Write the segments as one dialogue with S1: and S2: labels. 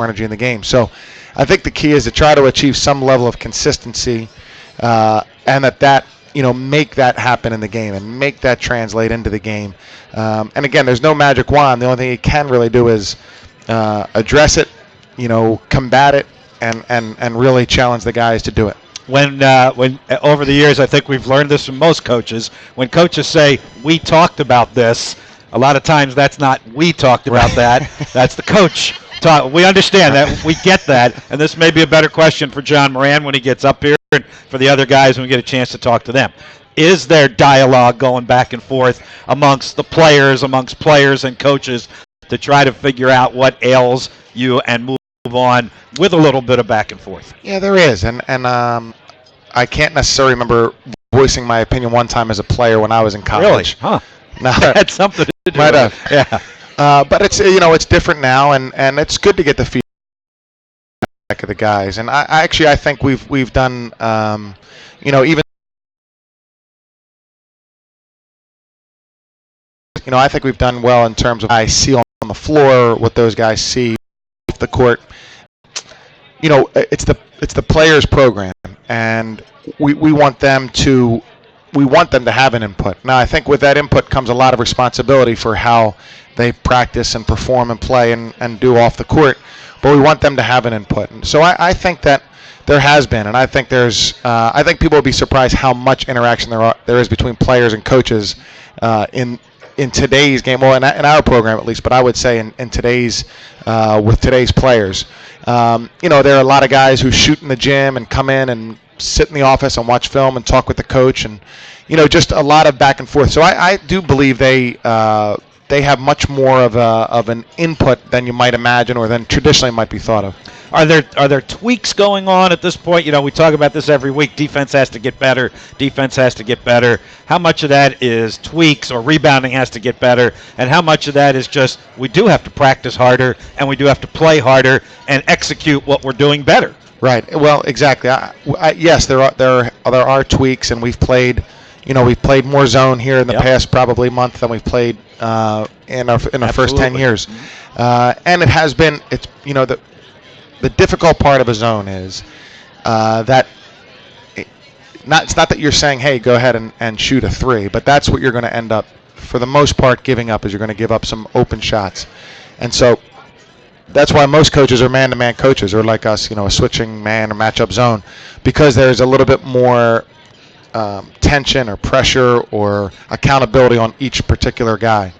S1: energy in the game. So I think the key is to try to achieve some level of consistency, and that make that happen in the game and make that translate into the game. And again, there's no magic wand. The only thing you can really do is address it, combat it, and really challenge the guys to do it.
S2: When over the years, I think we've learned this from most coaches. When coaches say, "We talked about this," a lot of times that's not "we talked about that." That's the coach. We understand that. We get that. And this may be a better question for John Moran when he gets up here and for the other guys when we get a chance to talk to them. Is there dialogue going back and forth amongst players and coaches to try to figure out what ails you and move on with a little bit of back and forth?
S1: Yeah, there is. And I can't necessarily remember voicing my opinion one time as a player when I was in college.
S2: Really? Huh.
S1: No,
S2: had something to do
S1: with
S2: it.
S1: Yeah. But it's it's different now, and it's good to get the feedback of the guys. And I think we've done even I think we've done well in terms of I see on the floor what those guys see off the court. It's the players' program, and we want them to have an input. Now, I think with that input comes a lot of responsibility for how they practice and perform and play and do off the court, but we want them to have an input. And so I think that there has been, and I think I think people will be surprised how much interaction there is between players and coaches in today's game, well, in our program at least, but I would say in today's with today's players. There are a lot of guys who shoot in the gym and come in and sit in the office and watch film and talk with the coach, and just a lot of back and forth. So I do believe they have much more of an input than you might imagine or than traditionally might be thought of.
S2: Are there tweaks going on at this point? We talk about this every week. Defense has to get better. Defense has to get better. How much of that is tweaks or rebounding has to get better? And how much of that is just we do have to practice harder and we do have to play harder and execute what we're doing better?
S1: Right. Well, exactly. Yes, there are tweaks, and we've played more zone here in the past probably month than we've played in our first 10 years, and it has been the difficult part of a zone is that it's not that you're saying, hey, go ahead and shoot a three, but that's what you're going to end up for the most part giving up, is you're going to give up some open shots. And so that's why most coaches are man-to-man coaches, or like us, a switching man or matchup zone, because there's a little bit more tension or pressure or accountability on each particular guy.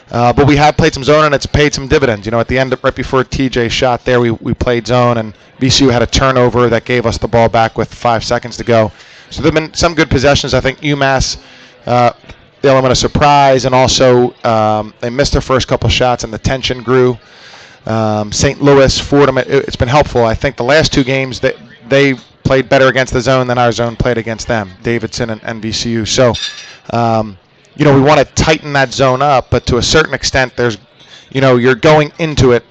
S1: But we have played some zone, and it's paid some dividends. At the end, right before TJ shot there, we played zone, and VCU had a turnover that gave us the ball back with 5 seconds to go. So there have been some good possessions. I think UMass, the element of surprise, and also they missed their first couple shots, and the tension grew. St. Louis, Fordham, it's been helpful. I think the last two games they played better against the zone than our zone played against them, Davidson and VCU. So, we want to tighten that zone up, but to a certain extent, there's, you're going into it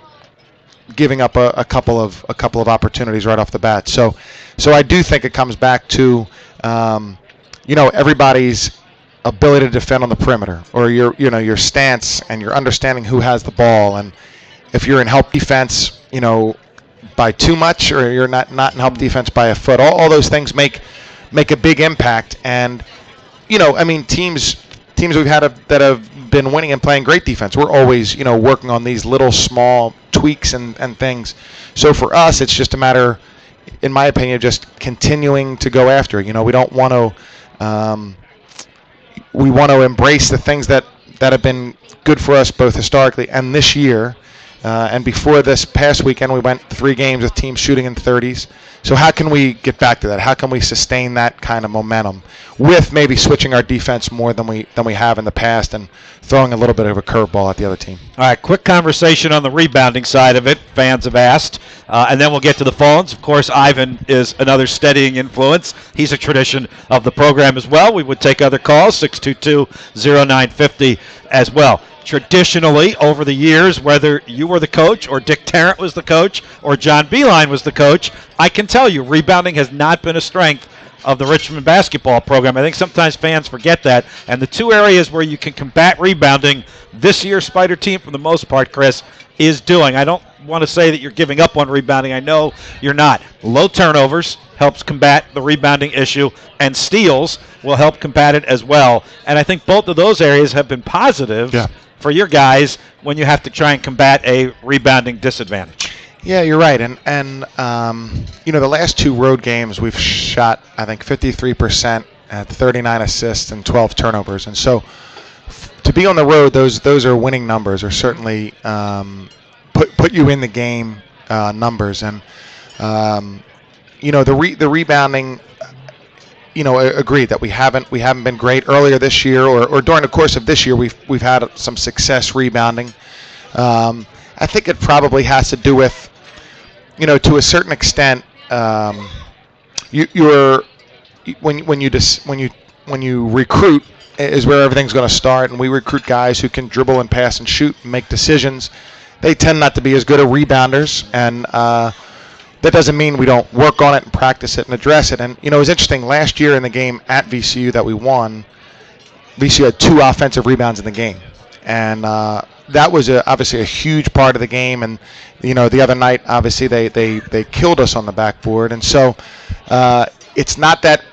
S1: giving up a couple of opportunities right off the bat. So I do think it comes back to, everybody's ability to defend on the perimeter, or your stance and your understanding who has the ball, and if you're in help defense, by too much, or you're not in help defense by a foot. All those things make a big impact. And teams we've had that have been winning and playing great defense, we're always working on these little small tweaks and things. So for us, it's just a matter, in my opinion, just continuing to go after. We don't want to. We want to embrace the things that have been good for us both historically and this year. And before this past weekend, we went 3 games with teams shooting in 30s. So how can we get back to that? How can we sustain that kind of momentum with maybe switching our defense more than we have in the past and throwing a little bit of a curveball at the other team?
S2: All right, quick conversation on the rebounding side of it. Fans have asked. And then we'll get to the phones. Of course, Ivan is another steadying influence. He's a tradition of the program as well. We would take other calls, 622-0950 as well. Traditionally, over the years, whether you were the coach or Dick Tarrant was the coach or John Beilein was the coach, I can tell you rebounding has not been a strength of the Richmond basketball program. I think sometimes fans forget that. And the two areas where you can combat rebounding, this year's Spider team, for the most part, Chris, is doing. I don't want to say that you're giving up on rebounding. I know you're not. Low turnovers helps combat the rebounding issue, and steals will help combat it as well. And I think both of those areas have been positive for your guys when you have to try and combat a rebounding disadvantage.
S1: Yeah, you're right. And the last 2 road games we've shot, I think, 53% at 39 assists and 12 turnovers. And so to be on the road, those are winning numbers, or certainly put you in the game numbers. And the rebounding, agreed that we haven't been great earlier this year, or during the course of this year. We've had some success rebounding. I think it probably has to do with, to a certain extent, when you recruit is where everything's going to start, and we recruit guys who can dribble and pass and shoot and make decisions. They tend not to be as good at rebounders, and that doesn't mean we don't work on it and practice it and address it. And it was interesting, last year in the game at VCU that we won, VCU had 2 offensive rebounds in the game, and that was obviously a huge part of the game. And the other night, obviously they killed us on the backboard. And so it's not that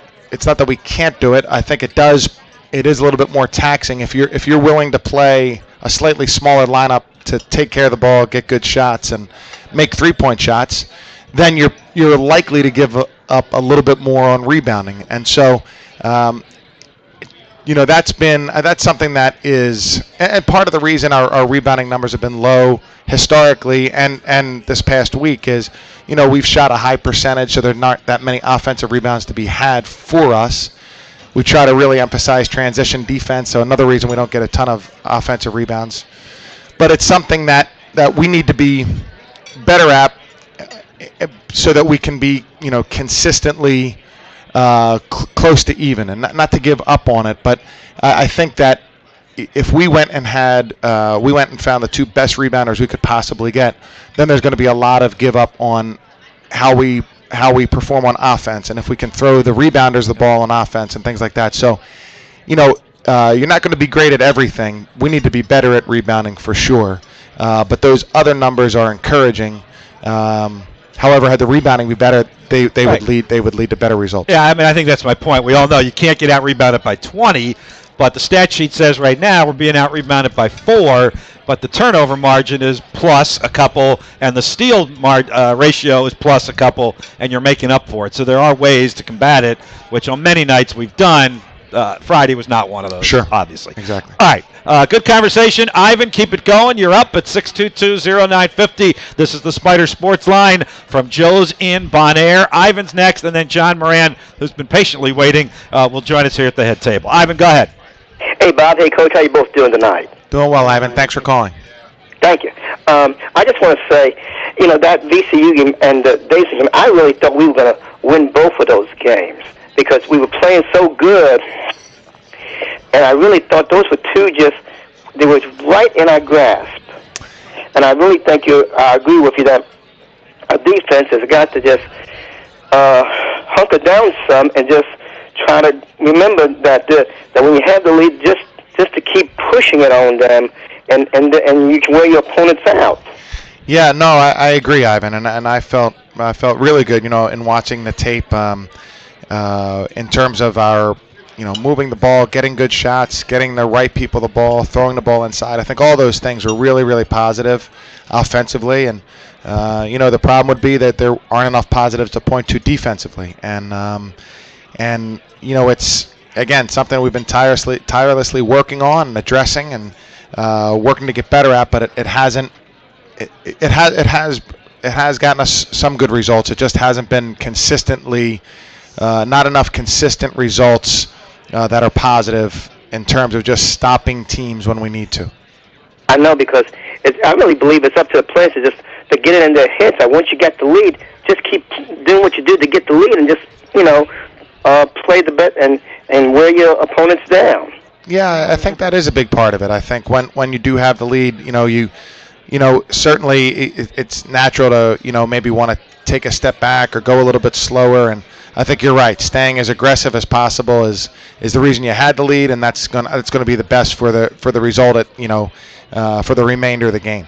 S1: we can't do it. I think it does. It is a little bit more taxing if you're willing to play a slightly smaller lineup to take care of the ball, get good shots, and make 3-point shots. Then you're likely to give up a little bit more on rebounding. And so that's something that is, and part of the reason our rebounding numbers have been low historically and this past week is, we've shot a high percentage, so there are not that many offensive rebounds to be had for us. We try to really emphasize transition defense, so another reason we don't get a ton of offensive rebounds. But it's something that we need to be better at, so that we can be, consistently close to even, and not to give up on it. But I think that if we went and found the 2 best rebounders we could possibly get, then there's going to be a lot of give up on how we perform on offense, and if we can throw the rebounders the ball on offense and things like that. So, you're not going to be great at everything. We need to be better at rebounding for sure. But those other numbers are encouraging. However, had the rebounding be better, they would lead to better results.
S2: Yeah, I think that's my point. We all know you can't get out rebounded by 20, but the stat sheet says right now we're being out rebounded by 4. But the turnover margin is plus a couple, and the steal ratio is plus a couple, and you're making up for it. So there are ways to combat it, which on many nights we've done. Friday was not one of those,
S1: sure,
S2: obviously.
S1: Exactly.
S2: All right, good conversation. Ivan, keep it going. You're up at 622-0950. This is the Spider Sports Line from Joe's in Bonaire. Ivan's next, and then John Moran, who's been patiently waiting, will join us here at the head table. Ivan, go ahead.
S3: Hey, Bob. Hey, Coach. How you both doing tonight?
S1: Doing well, Ivan. Thanks for calling.
S3: Thank you. I just want to say, that VCU game and the Davidson game, I really thought we were going to win both of those games because we were playing so good, and I really thought those were 2 they were right in our grasp. And I really think I agree with you that our defense has got to just hunker down some and just try to remember that when you have the lead, just to keep pushing it on them, and you can wear your opponents out.
S1: Yeah, no, I agree, Ivan, and I felt really good, in watching the tape, in terms of our, moving the ball, getting good shots, getting the right people the ball, throwing the ball inside. I think all those things were really, really positive offensively, and the problem would be that there aren't enough positives to point to defensively, and it's, again, something we've been tirelessly working on and addressing and working to get better at, but it has gotten us some good results. It just hasn't been consistently, not enough consistent results that are positive in terms of just stopping teams when we need to.
S3: I know, because I really believe it's up to the players to get it in their heads. Once you get the lead, just keep doing what you did to get the lead, and just play the bet and wear your opponents down.
S1: Yeah, I think that is a big part of it. I think when you do have the lead, certainly it's natural to maybe want to take a step back or go a little bit slower. And I think you're right. Staying as aggressive as possible is the reason you had the lead, and that's gonna be the best for the result for the remainder of the game.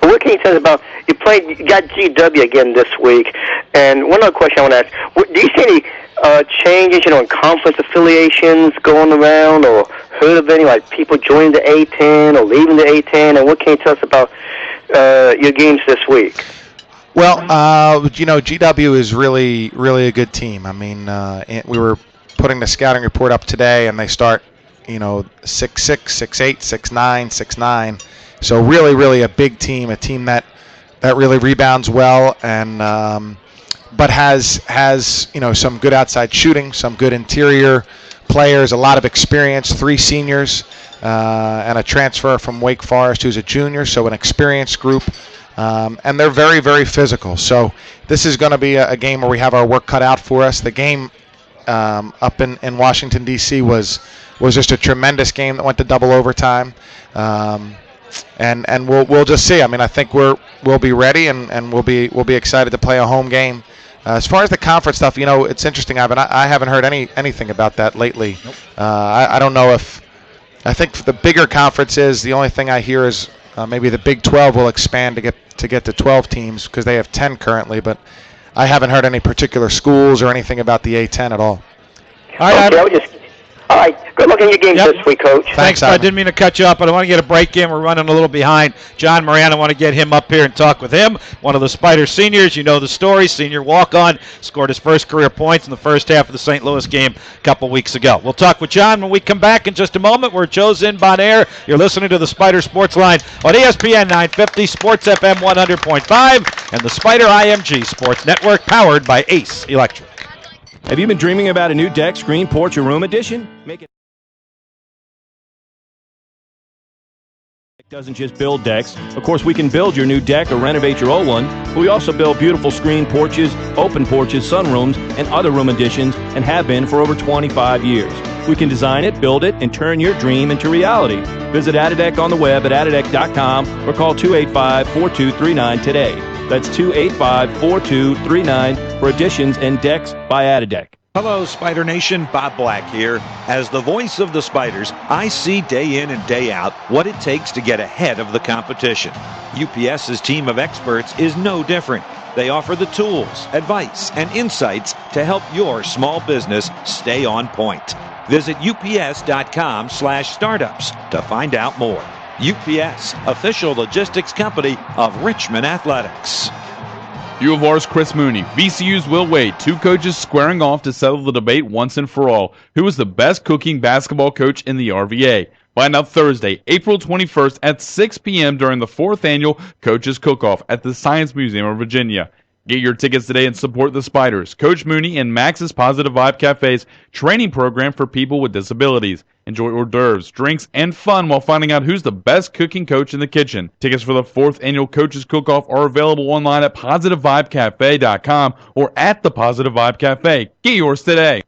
S3: What what can you tell us about, you got GW again this week, and one other question I want to ask, do you see any changes, in conference affiliations going around, or heard of any, like people joining the A10 or leaving the A10, and what can you tell us about your games this week?
S1: Well, GW is really, really a good team. I mean, we were putting the scouting report up today, and they start, 6-6, 6-8, 6-9, 6-9. So really, really a big team, a team that really rebounds well, and but has some good outside shooting, some good interior players, a lot of experience, 3 seniors, and a transfer from Wake Forest who's a junior, so an experienced group. And they're very, very physical. So this is going to be a game where we have our work cut out for us. The game up in Washington, D.C. was just a tremendous game that went to double overtime. And we'll just see. I mean, I think we'll be ready and we'll be excited to play a home game. As far as the conference stuff, it's interesting, Ivan. I haven't heard anything about that lately.
S2: Nope.
S1: I don't know if. I think for the bigger conferences, the only thing I hear is maybe the Big 12 will expand to get to 12 teams because they have 10 currently. But I haven't heard any particular schools or anything about the A10 at all.
S2: All right,
S3: all right. Good luck in your games this week, Coach.
S2: Thanks. I didn't mean to cut you up, but I want to get a break in. We're running a little behind. John Moran, I want to get him up here and talk with him. One of the Spider seniors. You know the story. Senior walk-on. Scored his first career points in the first half of the St. Louis game a couple weeks ago. We'll talk with John when we come back in just a moment. We're Joe's in Bon Air. You're listening to the Spider Sports Line on ESPN 950, Sports FM 100.5, and the Spider IMG Sports Network, powered by Ace Electric.
S4: Have you been dreaming about a new deck, screen, porch, or room addition? Make it doesn't just build decks. Of course, we can build your new deck or renovate your old one, but we also build beautiful screen porches, open porches, sunrooms, and other room additions, and have been for over 25 years. We can design it, build it, and turn your dream into reality. Visit Atadec on the web at atadec.com or call 285-4239 today. That's 285-4239 for additions and decks by Atadec.
S5: Hello, Spider Nation. Bob Black here. As the voice of the Spiders, I see day in and day out what it takes to get ahead of the competition. UPS's team of experts is no different. They offer the tools, advice, and insights to help your small business stay on point. Visit ups.com/startups to find out more. UPS, official logistics company of Richmond Athletics.
S6: U of R's Chris Mooney. VCU's Will Wade. 2 coaches squaring off to settle the debate once and for all. Who is the best cooking basketball coach in the RVA? Find out Thursday, April 21st at 6 p.m. during the 4th annual Coaches Cook-Off at the Science Museum of Virginia. Get your tickets today and support the Spiders, Coach Mooney, and Max's Positive Vibe Cafe's training program for people with disabilities. Enjoy hors d'oeuvres, drinks, and fun while finding out who's the best cooking coach in the kitchen. Tickets for the 4th annual Coaches Cook-Off are available online at PositiveVibeCafe.com or at the Positive Vibe Cafe. Get yours today.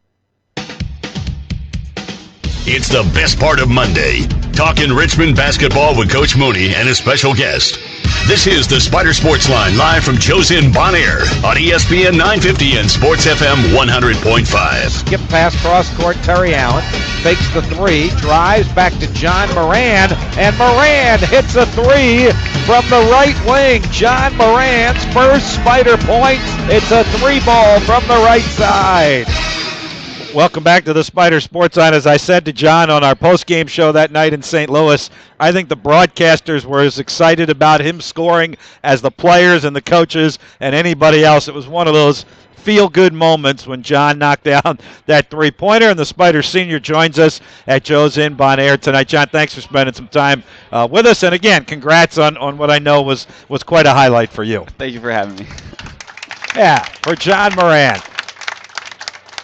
S7: It's the best part of Monday. Talking Richmond basketball with Coach Mooney and his special guest. This is the Spider Sports Line, live from Joe's in Bon Air on ESPN 950 and Sports FM 100.5.
S8: Skip pass cross court, Terry Allen fakes the 3, drives back to John Moran, and Moran hits a 3 from the right wing. John Moran's first Spider points. It's a 3-ball from the right side.
S2: Welcome back to the Spider Sports Line. As I said to John on our post-game show that night in St. Louis, I think the broadcasters were as excited about him scoring as the players and the coaches and anybody else. It was one of those feel-good moments when John knocked down that 3-pointer, and the Spider Senior joins us at Joe's in Bon Air tonight. John, thanks for spending some time with us, and again, congrats on what I know was quite a highlight for you.
S9: Thank you for having me.
S2: Yeah, for John Moran.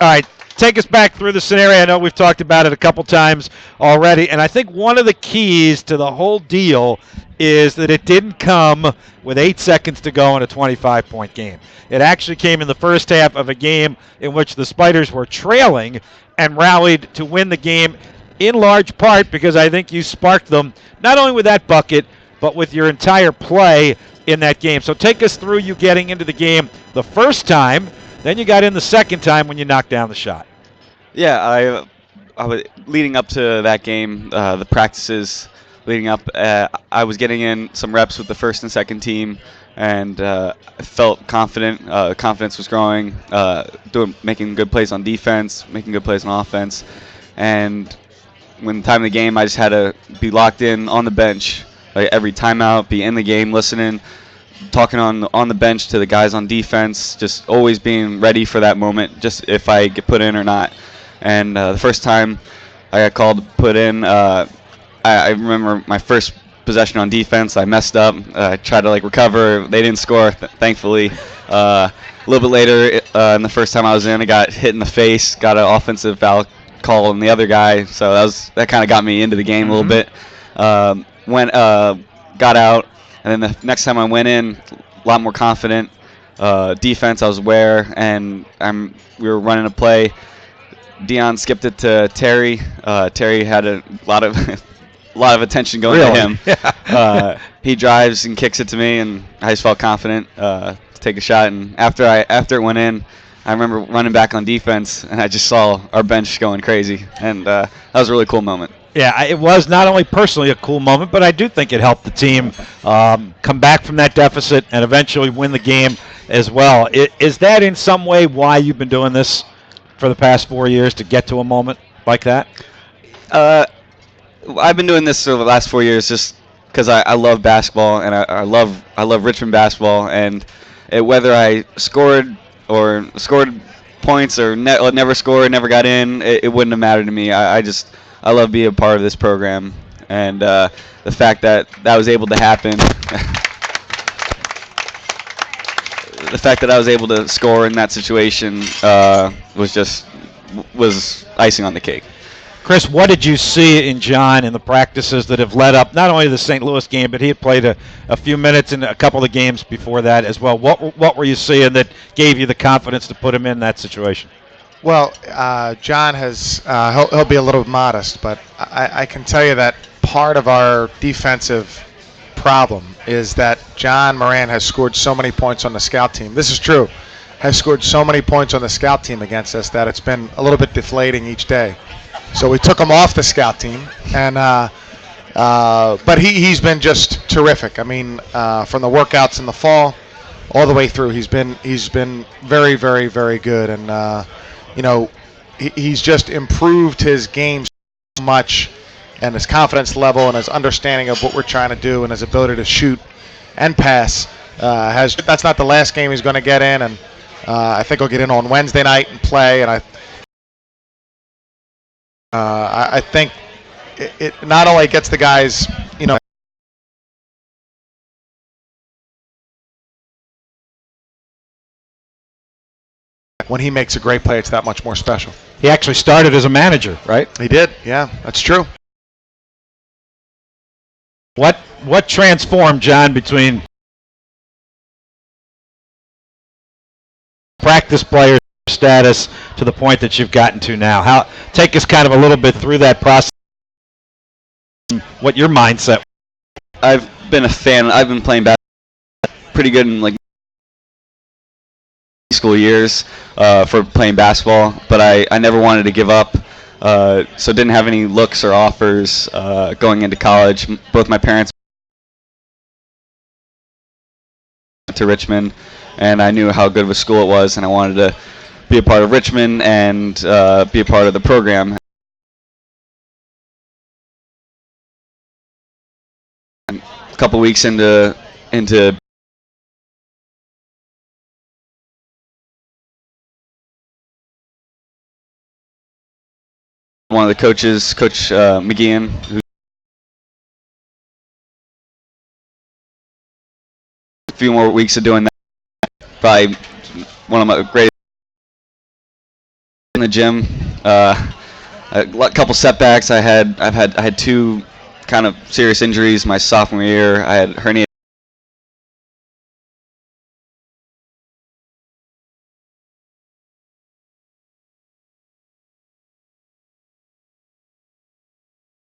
S2: All right. Take us back through the scenario. I know we've talked about it a couple times already, and I think one of the keys to the whole deal is that it didn't come with 8 seconds to go in a 25-point game. It actually came in the first half of a game in which the Spiders were trailing and rallied to win the game in large part because I think you sparked them not only with that bucket, but with your entire play in that game. So take us through you getting into the game the first time, then you got in the second time when you knocked down the shot.
S9: Yeah, I was leading up to that game, the practices leading up. I was getting in some reps with the first and second team, and I felt confident. Confidence was growing. Making good plays on defense, making good plays on offense, and when the time of the game, I just had to be locked in on the bench, like every timeout, be in the game, listening, talking on the bench to the guys on defense, just always being ready for that moment, just if I get put in or not. And the first time I got called to put in, I remember my first possession on defense, I messed up. I tried to recover. They didn't score, thankfully. A little bit later, in the first time I was in, I got hit in the face, got an offensive foul call on the other guy, so that kind of got me into the game a little bit. Got out, and then the next time I went in, a lot more confident. Defense, I was aware, and we were running a play. Dion skipped it to Terry. Terry had a lot of attention going to him. He drives and kicks it to me, and I just felt confident to take a shot. And after it went in, I remember running back on defense, and I just saw our bench going crazy, and that was a really cool moment.
S8: Yeah, it was not only personally a cool moment, but I do think it helped the team come back from that deficit and eventually win the game as well. Is that in some way why you've been doing this for the past 4 years, to get to a moment like that?
S9: I've been doing this for the last 4 years just because I love basketball, and I love Richmond basketball, and whether I scored points or never scored, never got in, it wouldn't have mattered to me. I love being a part of this program, and the fact that was able to happen, the fact that I was able to score in that situation was icing on the cake.
S8: Chris, what did you see in John in the practices that have led up not only to the St. Louis game, but he had played a few minutes in a couple of games before that as well? What were you seeing that gave you the confidence to put him in that situation?
S1: Well, John has he'll be a little modest, but I can tell you that part of our defensive problem is that John Moran has scored so many points on the scout team. This is true. Has scored so many points on the scout team against us that it's been a little bit deflating each day. So we took him off the scout team, and but he's been just terrific. I mean, from the workouts in the fall all the way through, he's been very, very, very good, and he's just improved his game so much, and his confidence level and his understanding of what we're trying to do and his ability to shoot and pass. That's not the last game he's going to get in, and I think he'll get in on Wednesday night and play, and I think it not only gets the guys, when he makes a great play, it's that much more special.
S8: He actually started as a manager, right?
S1: He did, yeah, that's true.
S8: What transformed John between practice player status to the point that you've gotten to now? Take us kind of a little bit through that process. What your mindset?
S9: I've been a fan. I've been playing basketball pretty good in school years for playing basketball, but I never wanted to give up. So didn't have any looks or offers going into college. Both my parents went to Richmond, and I knew how good of a school it was, and I wanted to be a part of Richmond and be a part of the program. A couple weeks into one of the coaches, Coach McGeehan, who a few more weeks of doing that, probably one of my greatest in the gym. A couple setbacks. I had two kind of serious injuries my sophomore year. I had herniated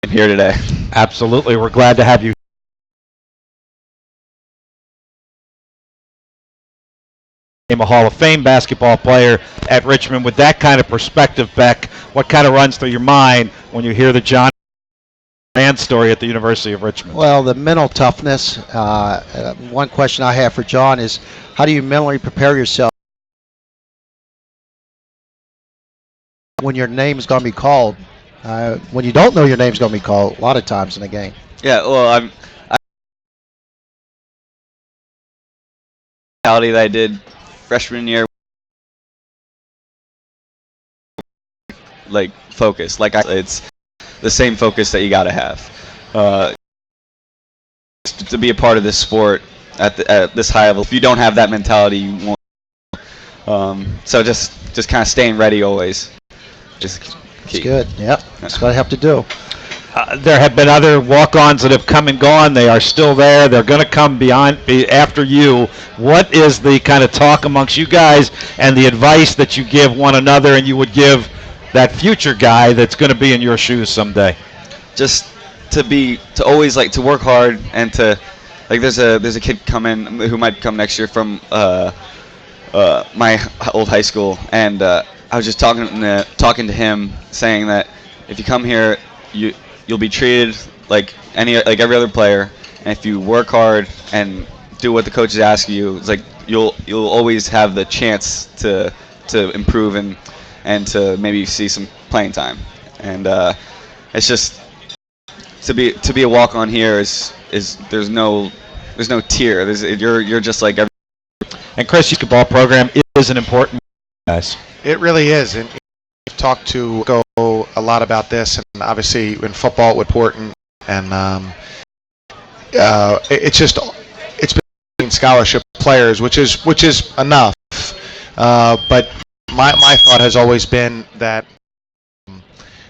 S9: here today.
S8: Absolutely, we're glad to have you. Became a Hall of Fame basketball player at Richmond. With that kind of perspective, Beck, what kind of runs through your mind when you hear that John
S2: Moran story at the University of Richmond.
S10: Well, the mental toughness. One question I have for John is, how do you mentally prepare yourself when your name's going to be called? When you don't know your name's going to be called a lot of times in a game.
S9: Yeah, well, mentality that I did freshman year, like focus, it's the same focus that you got to have to be a part of this sport at this high level. If you don't have that mentality, you won't. So just kind of staying ready always. Just
S10: It's good. Yep, that's what I have to do.
S8: There have been other walk-ons that have come and gone. They are still there. They're going to come after you. What is the kind of talk amongst you guys and the advice that you give one another and you would give that future guy that's going to be in your shoes someday?
S9: Just to always to work hard and to there's a kid coming who might come next year from my old high school, and I was just talking to him, saying that if you come here, you'll be treated like every other player, and if you work hard and do what the coaches ask you, it's you'll always have the chance to improve and to maybe see some playing time. And it's just to be a walk-on here is there's no tier. You're just like every.
S8: And Chris, your basketball program is an important guys.
S1: It really is, and we've talked to Go a lot about this, and obviously in football it's important, and it's been scholarship players, which is enough. But my thought has always been that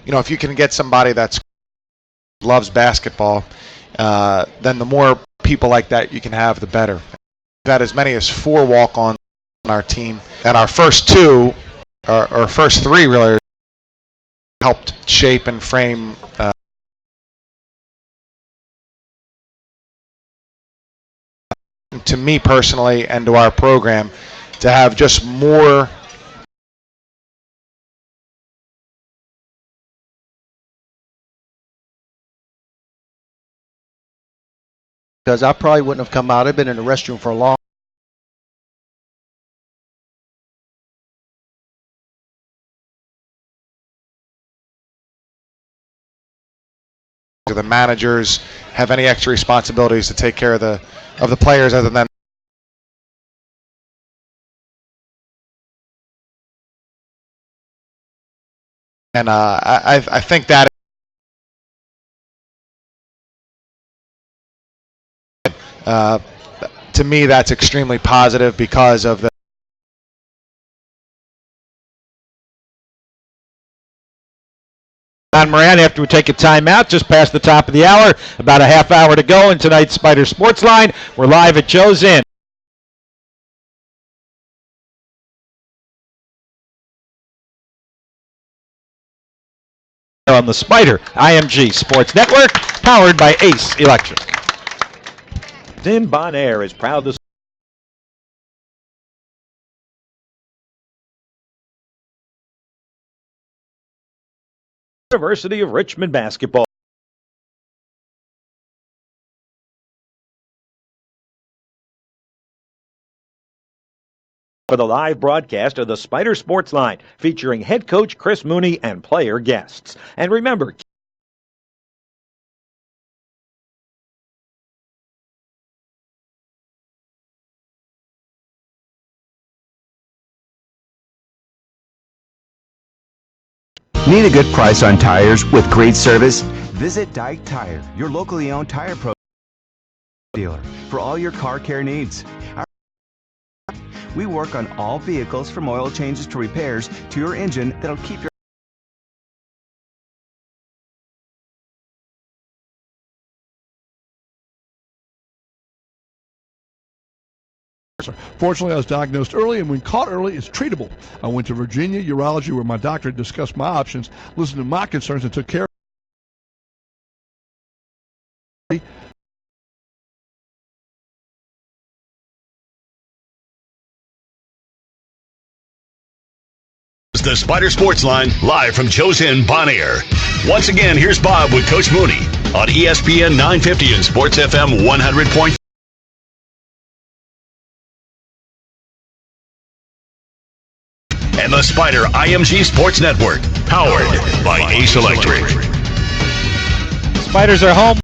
S1: if you can get somebody that loves basketball, then the more people like that you can have, the better. We've had as many as 4 walk-ons on our team, and our first 2, or first 3 really, helped shape and frame to me personally and to our program to have just more.
S10: Because I probably wouldn't have come out. I've been in the restroom for a long.
S1: The managers have any extra responsibilities to take care of the players other than. And I think that to me that's extremely positive because of the.
S8: John Moran, after we take a timeout, just past the top of the hour, about a half hour to go in tonight's Spider Sports Line. We're live at Joe's Inn. On the Spider IMG Sports Network, powered by Ace Electric.
S5: Inn Bon Air is proud to University of Richmond basketball. For the live broadcast of the Spider Sports Line, featuring head coach Chris Mooney and player guests. And remember,
S11: need a good price on tires with great service? Visit Dyke Tire, your locally owned tire pro dealer, for all your car care needs. We work on all vehicles, from oil changes to repairs to your engine that'll keep your
S12: Fortunately, I was diagnosed early, and when caught early, it's treatable. I went to Virginia Urology, where my doctor discussed my options, listened to my concerns, and took care of me.
S7: The Spider Sports Line, live from Joe's Inn, Bon Air. Once again, here's Bob with Coach Mooney on ESPN 950 and Sports FM 100.5. And the Spider IMG Sports Network, powered by Ace Electric.
S8: Spiders are home.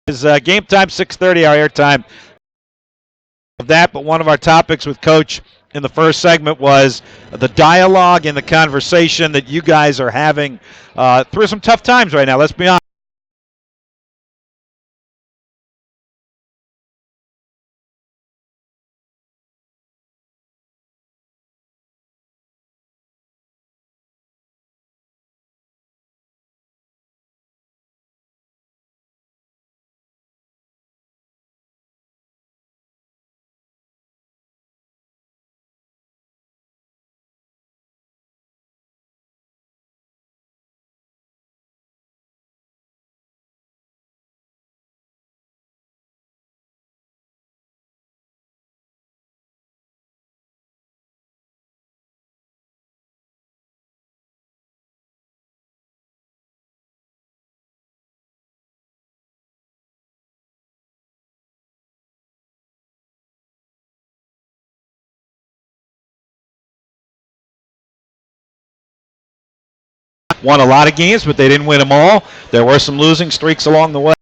S8: Is game time 6:30 our airtime of that, but one of our topics with Coach in the first segment was the dialogue and the conversation that you guys are having through some tough times right now. Let's be honest. Won a lot of games, but they didn't win them all. There were some losing streaks along the way.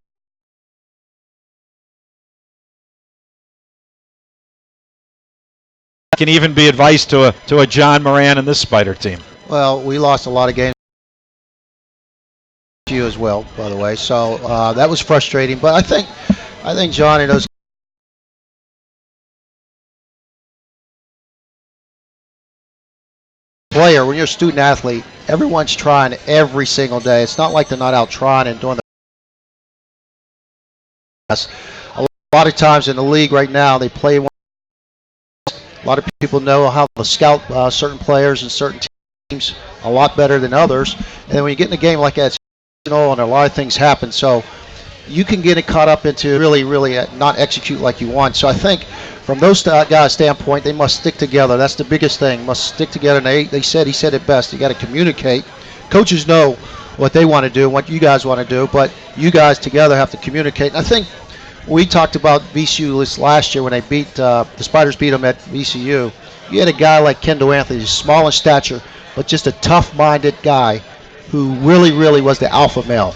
S8: Can even be advice to a John Moran and this Spider team.
S10: Well, we lost a lot of games. You as well, by the way. So that was frustrating. But I think John and those player, when you're a student athlete, everyone's trying every single day. It's not like they're not out trying and doing the. A lot of times in the league right now, they play. A lot of people know how to scout certain players and certain teams a lot better than others. And then when you get in a game like that, and a lot of things happen. So you can get it caught up into really not execute like you want. So I think from those guys' standpoint, they must stick together. That's the biggest thing. Must stick together. And he said it best. You got to communicate. Coaches know what they want to do, what you guys want to do, but you guys together have to communicate. And I think we talked about VCU this last year when they beat the Spiders beat them at VCU. You had a guy like Kendall Anthony, small in stature, but just a tough-minded guy who really was the alpha male.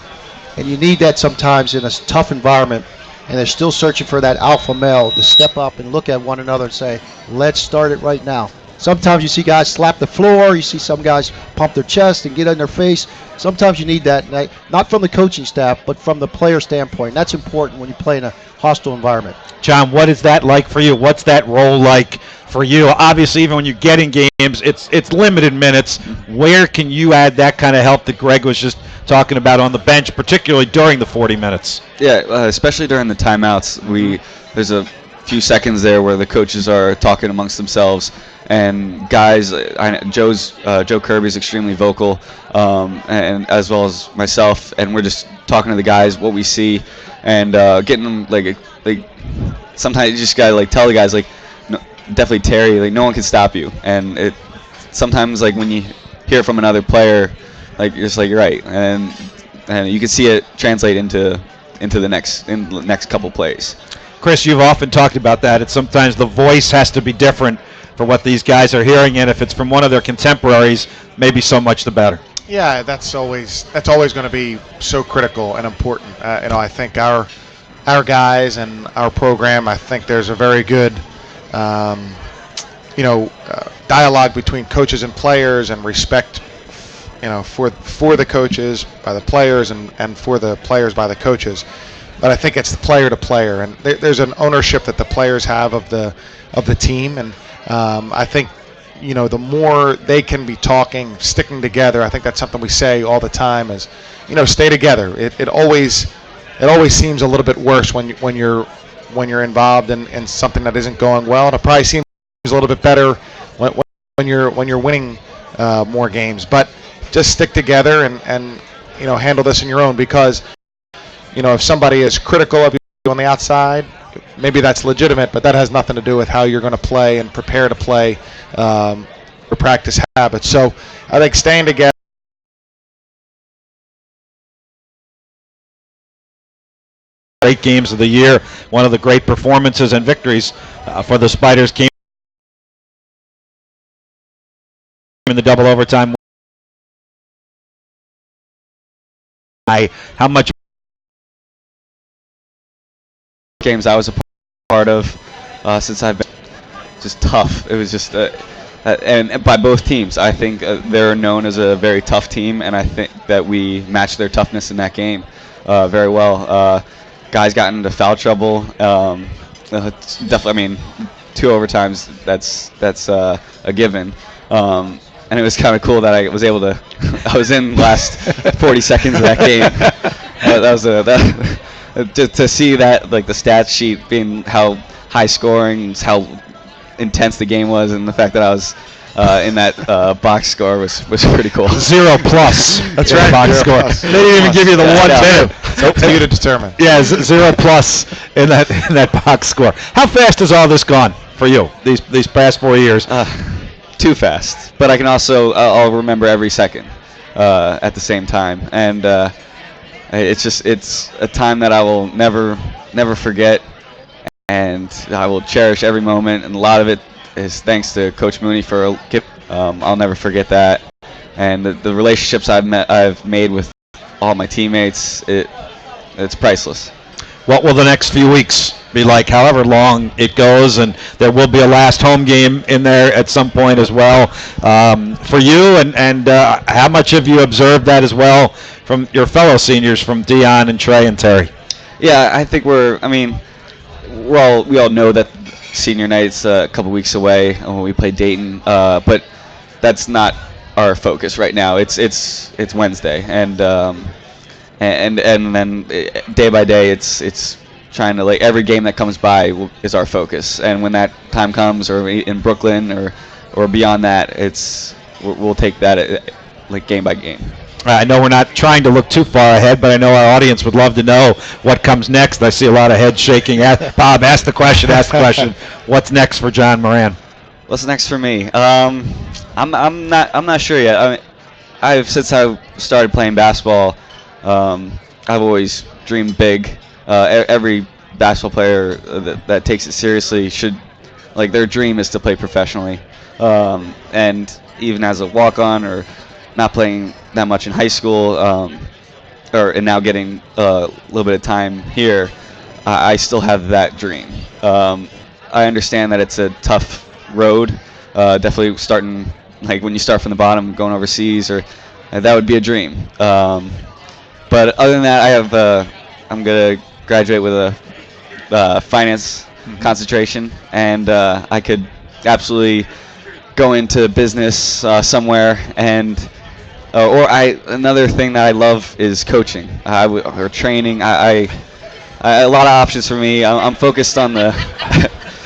S10: And you need that sometimes in a tough environment, and they're still searching for that alpha male to step up and look at one another and say, let's start it right now. Sometimes you see guys slap the floor, you see some guys pump their chest and get in their face. Sometimes you need that, not from the coaching staff, but from the player standpoint. That's important when you play in a hostile environment.
S8: John, what is that like for you? What's that role like for you? Obviously, even when you get in games, it's limited minutes. Where can you add that kind of help that Greg was just talking about on the bench, particularly during the 40 minutes?
S9: Yeah, especially during the timeouts. There's a few seconds there where the coaches are talking amongst themselves, and guys, Joe Kirby's extremely vocal, and as well as myself, and we're just talking to the guys what we see, and getting them like sometimes you just gotta tell the guys no, definitely Terry, no one can stop you, and sometimes when you hear from another player, you're just you're right, and you can see it translate into the next couple plays.
S8: Chris, you've often talked about that. It's sometimes the voice has to be different for what these guys are hearing, and if it's from one of their contemporaries, maybe so much the better.
S1: Yeah, that's always going to be so critical and important. I think our guys and our program, I think there's a very good dialogue between coaches and players, and respect for the coaches by the players, and for the players by the coaches. But I think it's the player to player, and there's an ownership that the players have of the team, and I think the more they can be talking, sticking together. I think that's something we say all the time is, stay together. It always seems a little bit worse when you're involved in something that isn't going well, and it probably seems a little bit better when you're winning more games. But just stick together and handle this on your own, because if somebody is critical of you on the outside, maybe that's legitimate, but that has nothing to do with how you're going to play and prepare to play practice habits. So I think staying together.
S2: Great games of the year. One of the great performances and victories for the Spiders came in the double overtime. How much
S9: games I was a part of since I've been just tough. It was just and by both teams. I think they're known as a very tough team, and I think that we matched their toughness in that game very well. Guys got into foul trouble. Definitely, I mean, 2 overtimes. That's a given. And it was kind of cool that I was able to. I was in the last 40 seconds of that game. To see that, like the stats sheet being how high scoring, how intense the game was, and the fact that I was in that box score was pretty cool.
S2: 0+. That's right. Box score. They didn't even give you the 1 minute.
S1: It's up to you to determine.
S2: Yeah, 0+ in that box score. How fast has all this gone for you these past 4 years?
S9: Too fast, but I can also I'll remember every second at the same time, and it's a time that I will never forget, and I will cherish every moment. And a lot of it is thanks to Coach Mooney for I'll never forget that, and the relationships I've made with all my teammates. It's priceless.
S2: What will the next few weeks be like, however long it goes, and there will be a last home game in there at some point as well for you, and how much have you observed that as well from your fellow seniors, from Dion and Trey and Terry?
S9: Yeah, I think we all know that senior night's a couple weeks away when we play Dayton, but that's not our focus right now. It's Wednesday, and then day by day, it's trying to, like, every game that comes by is our focus. And when that time comes, or in Brooklyn or beyond that, we'll take that like game by game.
S2: I know we're not trying to look too far ahead, but I know our audience would love to know what comes next. I see a lot of heads shaking. Bob, ask the question. What's next for John Moran?
S9: What's next for me? I'm not sure yet. Since I started playing basketball, I've always dreamed big. Every basketball player that takes it seriously should, like, their dream is to play professionally. And even as a walk-on or not playing that much in high school, and now getting a little bit of time here, I still have that dream. I understand that it's a tough road. Definitely starting, like, when you start from the bottom, going overseas, or that would be a dream. But other than that, I'm gonna graduate with a finance concentration, and I could absolutely go into business somewhere, and another thing that I love is coaching or training. A lot of options for me. I'm focused on the.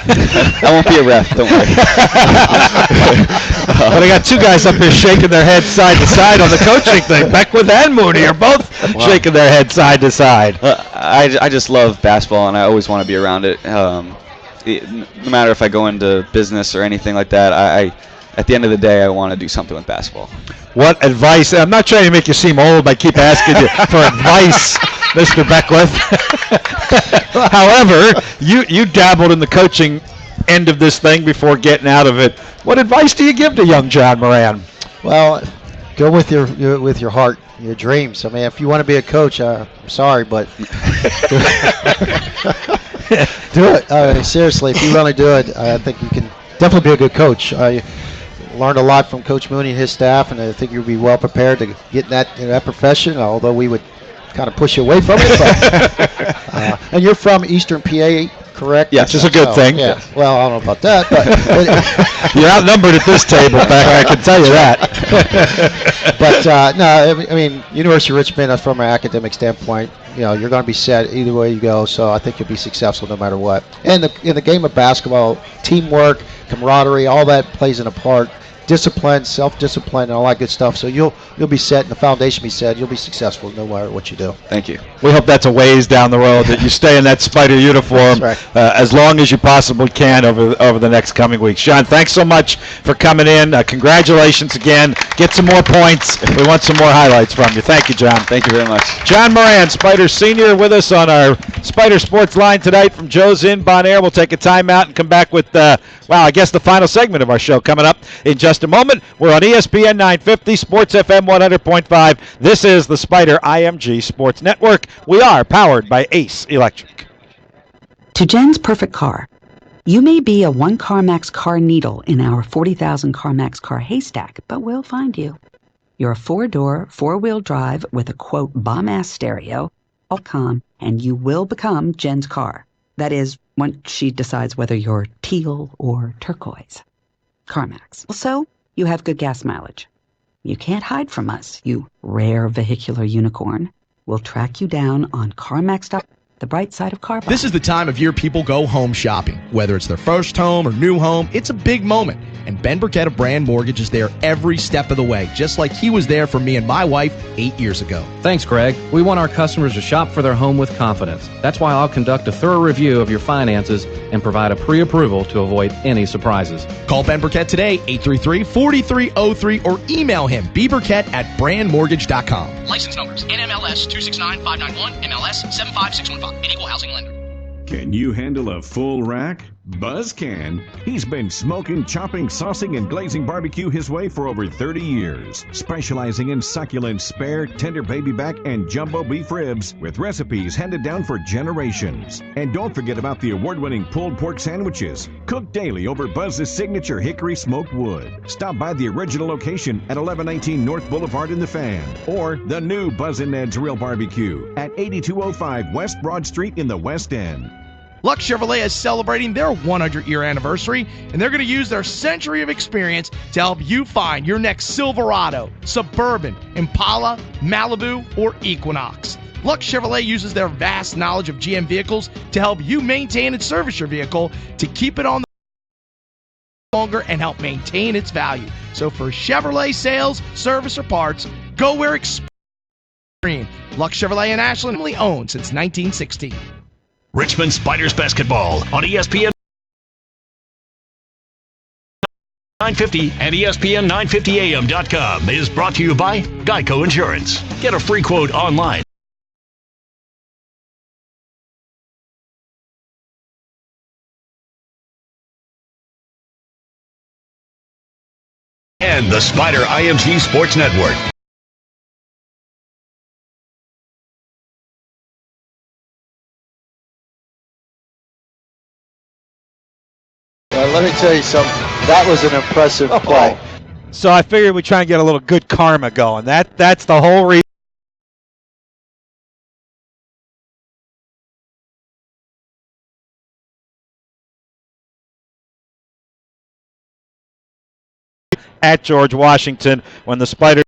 S9: I won't be a ref, don't worry.
S2: But I got 2 guys up here shaking their heads side to side on the coaching thing. Beckwith and Mooney are both shaking their heads side to side.
S9: I just love basketball, and I always want to be around it. No matter if I go into business or anything like that, at the end of the day, I want to do something with basketball.
S2: What advice? I'm not trying to make you seem old. I keep asking you for advice, Mr. Beckwith. However, you dabbled in the coaching end of this thing before getting out of it. What advice do you give to young John Moran?
S10: Well, go with your heart, your dreams. I mean, if you want to be a coach, I'm sorry, but do it. Seriously, if you want to do it, I think you can definitely be a good coach. I learned a lot from Coach Mooney and his staff, and I think you'll be well prepared to get in that profession, although we would kind of push you away from it. But, and you're from Eastern PA, correct?
S2: Yes, it's a good thing.
S10: Yeah. Well, I don't know about that, but
S2: you're outnumbered at this table, Beck. I can tell you that.
S10: But no, I mean, University of Richmond, from an academic standpoint, you're going to be set either way you go. So I think you'll be successful no matter what. And in the game of basketball, teamwork, camaraderie, all that plays in a part discipline, self-discipline, and all that good stuff. So you'll be set, and the foundation be set. You'll be successful no matter what you do.
S9: Thank you.
S2: We hope that's a ways down the road that you stay in that Spider uniform as long as you possibly can over the next coming weeks. John, thanks so much for coming in. Congratulations again. Get some more points. We want some more highlights from you. Thank you, John.
S9: Thank you very much.
S2: John Moran, Spider Senior, with us on our Spider Sports Line tonight from Joe's Inn, Bon Air. We'll take a timeout and come back with, I guess the final segment of our show coming up in just a moment. We're on ESPN 950, Sports FM 100.5. This is the Spider IMG Sports Network. We are powered by Ace Electric.
S13: To Jen's perfect car. You may be a one CarMax car needle in our 40,000 CarMax car haystack, but we'll find you. You're a 4-door, 4-wheel drive with a, quote, bomb-ass stereo, all calm, and you will become Jen's car. That is, once she decides whether you're teal or turquoise. CarMax. So, you have good gas mileage. You can't hide from us, you rare vehicular unicorn. We'll track you down on CarMax.com. The bright side of car buying.
S14: This is the time of year people go home shopping. Whether it's their first home or new home, it's a big moment. And Ben Burkett of Brand Mortgage is there every step of the way, just like he was there for me and my wife 8 years ago.
S15: Thanks, Greg. We want our customers to shop for their home with confidence. That's why I'll conduct a thorough review of your finances and provide a pre-approval to avoid any surprises.
S14: Call Ben Burkett today, 833-4303, or email him, bburkett@brandmortgage.com.
S16: License numbers, NMLS 269591, MLS 75615, an equal housing lender.
S17: Can you handle a full rack? Buzz can. He's been smoking, chopping, saucing, and glazing barbecue his way for over 30 years, specializing in succulent, spare, tender baby back, and jumbo beef ribs with recipes handed down for generations. And don't forget about the award-winning pulled pork sandwiches, cooked daily over Buzz's signature hickory smoked wood. Stop by the original location at 1119 North Boulevard in the Fan, or the new Buzz & Ned's Real Barbecue at 8205 West Broad Street in the West End.
S14: Lux Chevrolet is celebrating their 100-year anniversary, and they're going to use their century of experience to help you find your next Silverado, Suburban, Impala, Malibu, or Equinox. Lux Chevrolet uses their vast knowledge of GM vehicles to help you maintain and service your vehicle to keep it on the longer and help maintain its value. So for Chevrolet sales, service, or parts, go where experience. Lux Chevrolet in Ashland, family owned since 1916.
S7: Richmond Spiders basketball on ESPN 950 and ESPN950AM.com is brought to you by Geico Insurance. Get a free quote online. And the Spider IMG Sports Network.
S10: Let me tell you something. That was an impressive play.
S2: So I figured we'd try and get a little good karma going. That's the whole reason. At George Washington when the Spiders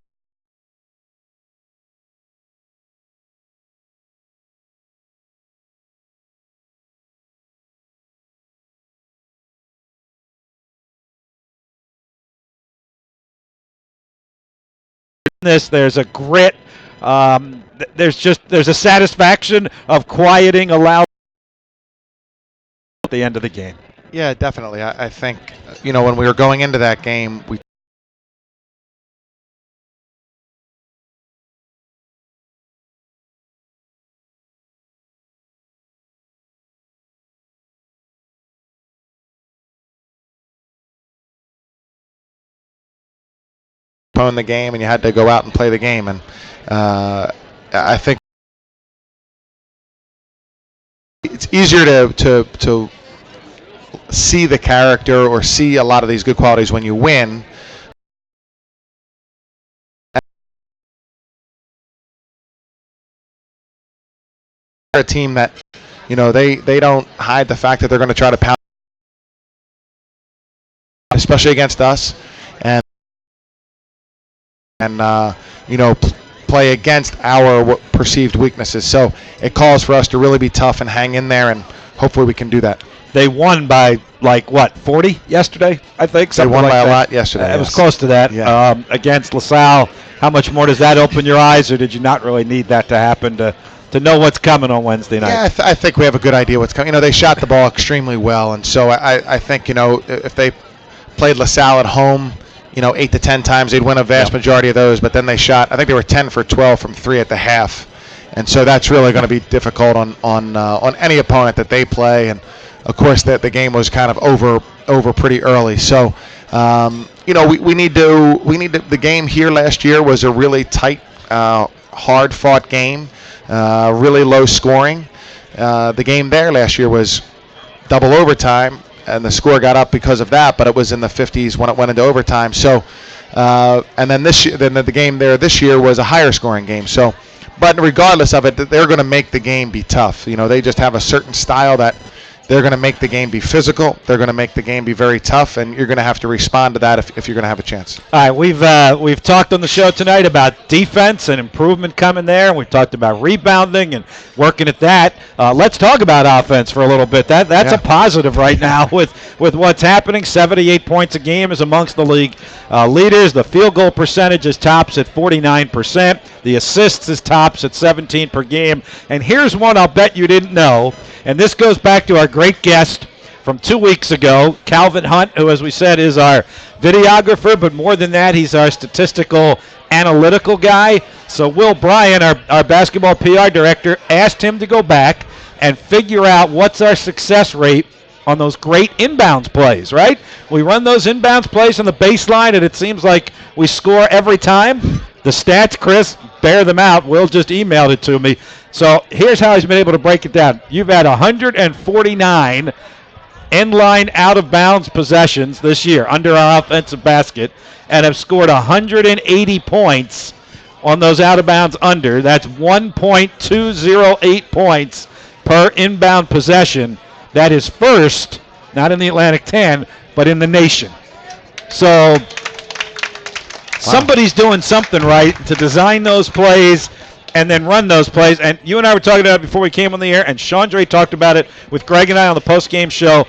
S2: there's a grit, there's a satisfaction of quieting allow at the end of the game.
S1: Yeah, definitely. I think, when we were going into that game, we postpone the game, and you had to go out and play the game. And I think it's easier to see the character or see a lot of these good qualities when you win. A team that, they don't hide the fact that they're going to try to pound, especially against us, and play against our perceived weaknesses. So it calls for us to really be tough and hang in there, and hopefully we can do that.
S2: They won by 40 yesterday, I think.
S1: They won
S2: like
S1: by
S2: that.
S1: a lot yesterday.
S2: It was close to that.
S1: Yeah.
S2: Against LaSalle, how much more does that open your eyes, or did you not really need that to happen to know what's coming on Wednesday night?
S1: Yeah, I think we have a good idea what's coming. They shot the ball extremely well, and so I think, if they played LaSalle at home, 8 to 10 times, they'd win a vast majority of those. But then they shot, I think they were 10 for 12 from 3 at the half, and so that's really going to be difficult on any opponent that they play. And of course, the game was kind of over pretty early. So, we need to. The game here last year was a really tight, hard-fought game, really low scoring. The game there last year was double overtime, and the score got up because of that, but it was in the 50s when it went into overtime. So, and then the game there this year was a higher scoring game. So, but regardless of it, they're going to make the game be tough. They just have a certain style that they're going to make the game be physical. They're going to make the game be very tough, and you're going to have to respond to that if you're going to have a chance.
S2: All right, we've talked on the show tonight about defense and improvement coming there, and we've talked about rebounding and working at that. Let's talk about offense for a little bit. That's a positive right now with what's happening. 78 points a game is amongst the league leaders. The field goal percentage is tops at 49%. The assists is tops at 17 per game. And here's one I'll bet you didn't know, and this goes back to our great guest from 2 weeks ago, Calvin Hunt, who, as we said, is our videographer, but more than that, he's our statistical analytical guy. So Will Bryan, our basketball PR director, asked him to go back and figure out what's our success rate on those great inbounds plays, right? We run those inbounds plays on the baseline, and it seems like we score every time. The stats, Chris, bear them out. Will just emailed it to me. So here's how he's been able to break it down. You've had 149 end-line out-of-bounds possessions this year under our offensive basket and have scored 180 points on those out-of-bounds under. That's 1.208 points per inbound possession. That is first, not in the Atlantic 10, but in the nation. So somebody's doing something right to design those plays and then run those plays. And you and I were talking about it before we came on the air, and Chandre talked about it with Greg and I on the post-game show.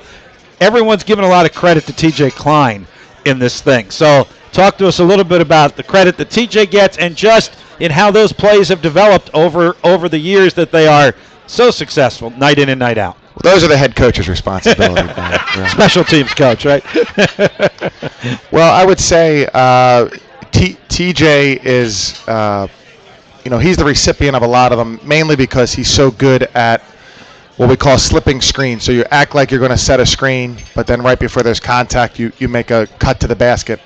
S2: Everyone's giving a lot of credit to TJ Klein in this thing. So talk to us a little bit about the credit that TJ gets and just in how those plays have developed over the years that they are so successful night in and night out.
S1: Well, those are the head coach's responsibility. Yeah.
S2: Special teams coach, right?
S1: Well, I would say TJ is, he's the recipient of a lot of them, mainly because he's so good at what we call slipping screens. So you act like you're going to set a screen, but then right before there's contact, you make a cut to the basket.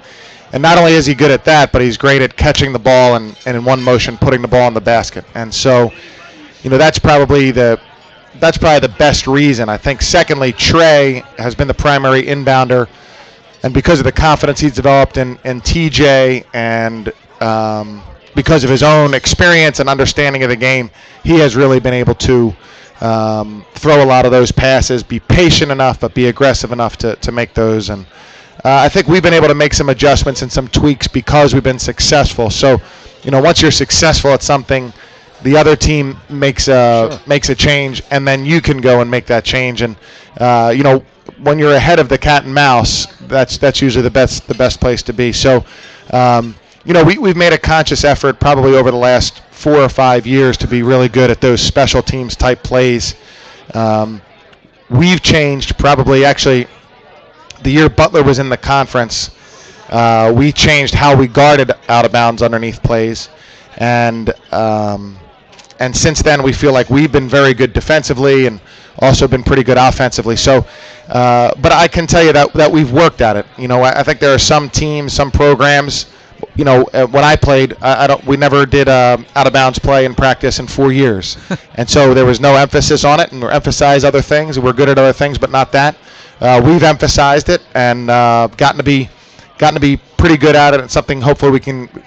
S1: And not only is he good at that, but he's great at catching the ball and in one motion putting the ball in the basket. And so, that's probably the best reason. I think secondly, Trey has been the primary inbounder, and because of the confidence he's developed in TJ and because of his own experience and understanding of the game, he has really been able to throw a lot of those passes, be patient enough, but be aggressive enough to make those. And I think we've been able to make some adjustments and some tweaks because we've been successful. So, once you're successful at something, the other team makes a change, and then you can go and make that change. And when you're ahead of the cat and mouse, that's usually the best place to be. So, we've made a conscious effort probably over the last 4 or 5 years to be really good at those special teams type plays. We've changed probably actually the year Butler was in the conference. We changed how we guarded out of bounds underneath plays, and since then we feel like we've been very good defensively and also been pretty good offensively. So, but I can tell you that we've worked at it. I think there are some teams, some programs. When I played, we never did out of bounds play in practice in 4 years, and so there was no emphasis on it, and we emphasized other things. We're good at other things, but not that. We've emphasized it and gotten to be pretty good at it. It's something hopefully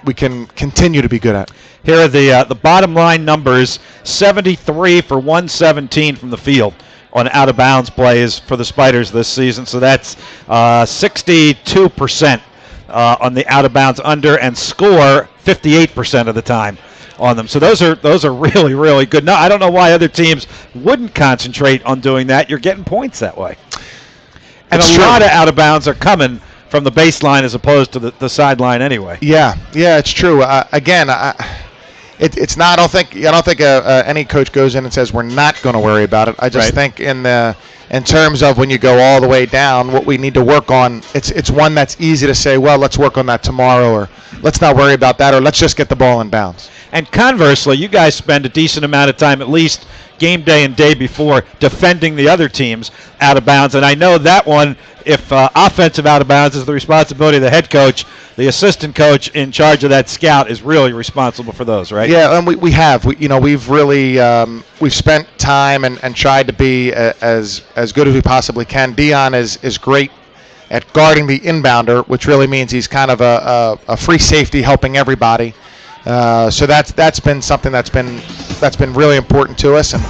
S1: we can continue to be good at.
S2: Here are the bottom line numbers: 73 for 117 from the field on out-of-bounds plays for the Spiders this season. So that's 62% on the out-of-bounds under, and score 58% of the time on them. So those are really, really good. No, I don't know why other teams wouldn't concentrate on doing that. You're getting points that way. And a lot of out of bounds are coming from the baseline as opposed to the sideline anyway.
S1: Yeah, it's true. It's not. I don't think any coach goes in and says we're not going to worry about it. I just think in terms of when you go all the way down, what we need to work on. It's one that's easy to say, well, let's work on that tomorrow, or let's not worry about that, or let's just get the ball in bounds.
S2: And conversely, you guys spend a decent amount of time, at least game day and day before, defending the other teams out of bounds. And I know that one, if offensive out of bounds is the responsibility of the head coach, the assistant coach in charge of that scout is really responsible for those, right?
S1: Yeah, and we've really we've spent time and tried to be as good as we possibly can. Dion is great at guarding the inbounder, which really means he's kind of a free safety helping everybody. So that's been something that's been really important to us. And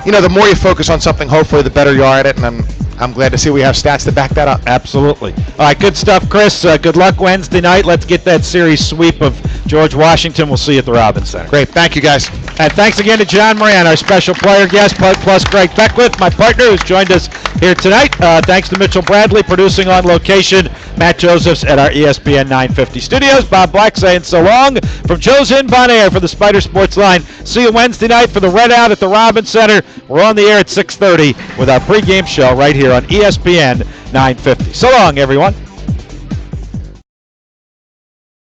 S1: the more you focus on something, hopefully the better you are at it. And I'm glad to see we have stats to back that up.
S2: Absolutely. All right, good stuff, Chris. Good luck Wednesday night. Let's get that series sweep of George Washington. We'll see you at the Robins Center.
S1: Great. Thank you, guys.
S2: And thanks again to John Moran, our special player guest, plus Greg Beckwith, my partner, who's joined us here tonight. Thanks to Mitchell Bradley, producing on location. Matt Josephs at our ESPN 950 studios. Bob Black saying so long from Josin Bon Air for the Spider Sports Line. See you Wednesday night for the Red Out at the Robins Center. We're on the air at 6:30 with our pregame show right here on ESPN 950. So long, everyone.